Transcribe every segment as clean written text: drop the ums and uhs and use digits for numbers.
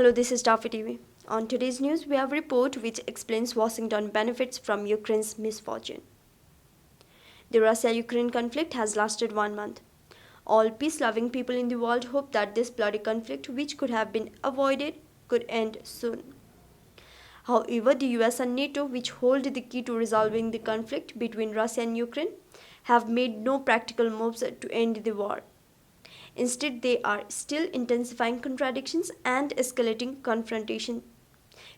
Hello, this is Danfe TV. On today's news, we have a report which explains Washington benefits from Ukraine's misfortune. The Russia-Ukraine conflict has lasted 1 month. All peace-loving people in the world hope that this bloody conflict, which could have been avoided, could end soon. However, the US and NATO, which hold the key to resolving the conflict between Russia and Ukraine, have made no practical moves to end the war. Instead, they are still intensifying contradictions and escalating confrontation,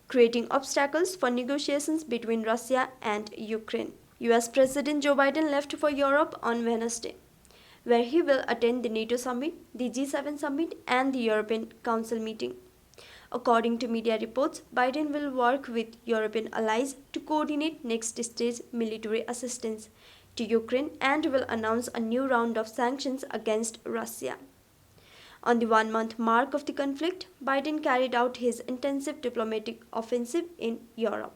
creating obstacles for negotiations between Russia and Ukraine. US President Joe Biden left for Europe on Wednesday, where he will attend the NATO summit, the G7 summit, and the European Council meeting. According to media reports, Biden will work with European allies to coordinate next stage military assistance to Ukraine and will announce a new round of sanctions against Russia. On the 1 month mark of the conflict, Biden carried out his intensive diplomatic offensive in Europe.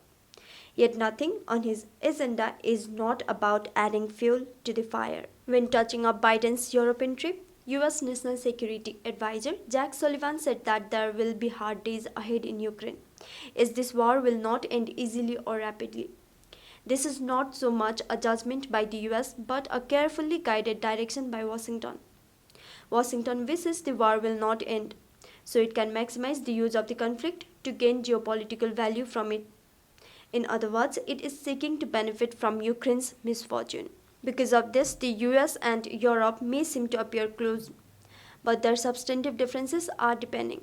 Yet nothing on his agenda is not about adding fuel to the fire. When touching up Biden's European trip, US National Security Advisor Jack Sullivan said that there will be hard days ahead in Ukraine, as this war will not end easily or rapidly. This is not so much a judgment by the US but a carefully guided direction by Washington. Washington wishes the war will not end, so it can maximize the use of the conflict to gain geopolitical value from it. In other words, it is seeking to benefit from Ukraine's misfortune. Because of this, the US and Europe may seem to appear close, but their substantive differences are deepening.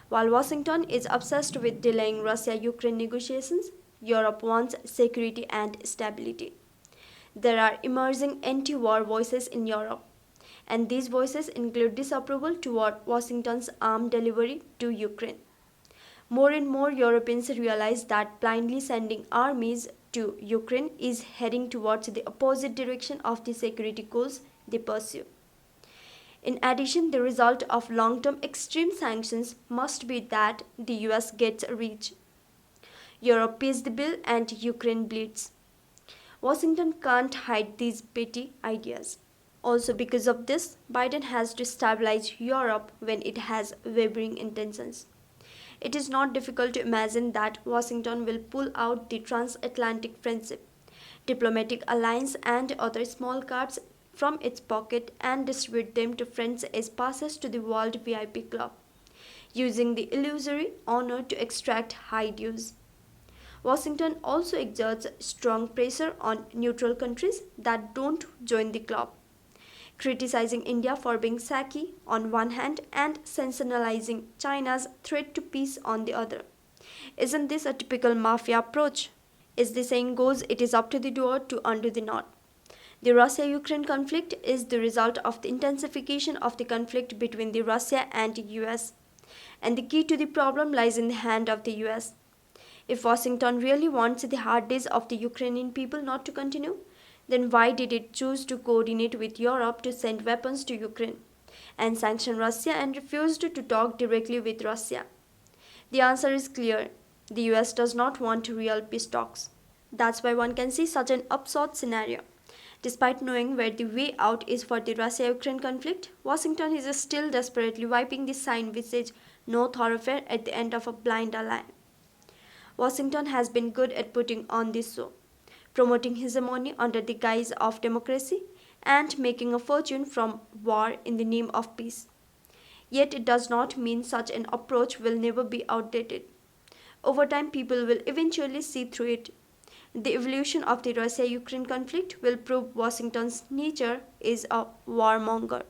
While Washington is obsessed with delaying Russia-Ukraine negotiations, Europe wants security and stability. There are emerging anti-war voices in Europe, and these voices include disapproval toward Washington's arms delivery to Ukraine. More and more Europeans realize that blindly sending armies to Ukraine is heading towards the opposite direction of the security goals they pursue. In addition, the result of long-term extreme sanctions must be that the US gets rich. Europe pays the bill and Ukraine bleeds. Washington can't hide these petty ideas. Also, because of this, Biden has to stabilize Europe when it has wavering intentions. It is not difficult to imagine that Washington will pull out the transatlantic friendship, diplomatic alliance, and other small cards from its pocket and distribute them to friends as passes to the World VIP Club, using the illusory honor to extract high dues. Washington also exerts strong pressure on neutral countries that don't join the club, criticizing India for being shaky on one hand and sensationalizing China's threat to peace on the other. Isn't this a typical mafia approach? As the saying goes, it is up to the door to undo the knot. The Russia-Ukraine conflict is the result of the intensification of the conflict between the Russia and the US, and the key to the problem lies in the hand of the US. If Washington really wants the hard days of the Ukrainian people not to continue, then why did it choose to coordinate with Europe to send weapons to Ukraine and sanction Russia and refused to talk directly with Russia? The answer is clear. The US does not want real peace talks. That's why one can see such an absurd scenario. Despite knowing where the way out is for the Russia-Ukraine conflict, Washington is still desperately wiping the sign which says no thoroughfare at the end of a blind alley. Washington has been good at putting on this show, promoting hegemony under the guise of democracy and making a fortune from war in the name of peace. Yet it does not mean such an approach will never be outdated. Over time, people will eventually see through it. The evolution of the Russia-Ukraine conflict will prove Washington's nature is a warmonger.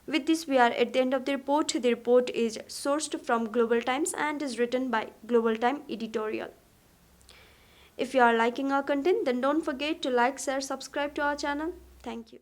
With this, we are at the end of the report. The report is sourced from Global Times and is written by Global Time editorial. If you are liking our content, then don't forget to like, share, subscribe to our channel. Thank you.